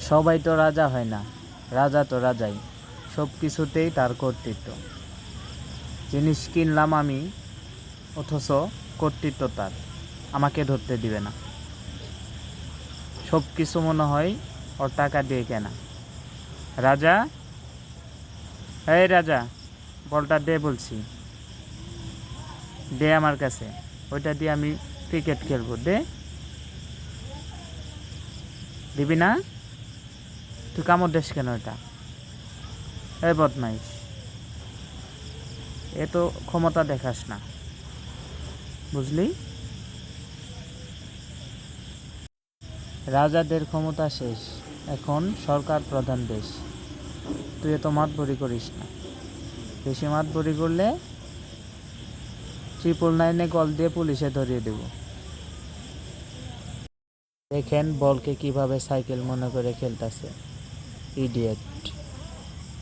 সবাই তো রাজা হয় না, রাজা তো রাজাই, সব কিছুতেই তার কর্তৃত্ব। জিনিস কিনলাম আমি, অথচ কর্তৃত্ব তার, আমাকে ধরতে দিবে না। সব কিছু মনে হয় ওর টাকা দিয়ে কেনা। রাজা, এই রাজা, বলটা দে বলছি, দে আমার কাছে, ওইটা দিয়ে আমি ক্রিকেট খেলবো, দে। দিবি না? তুই কামড় দেশ কেন এটা? এই বদমাইশ, এ তো ক্ষমতা দেখাস না, বুঝলি? রাজাদের ক্ষমতা শেষ, এখন সরকার প্রধান দেশ। তুই এত মাতবরি করিস না, বেশি মাতবরি করলে 999-এ কল দিয়ে পুলিশে ধরিয়ে দেব। দেখেন বলকে কিভাবে সাইকেল মনে করে খেলতেছে, ইডিয়েট।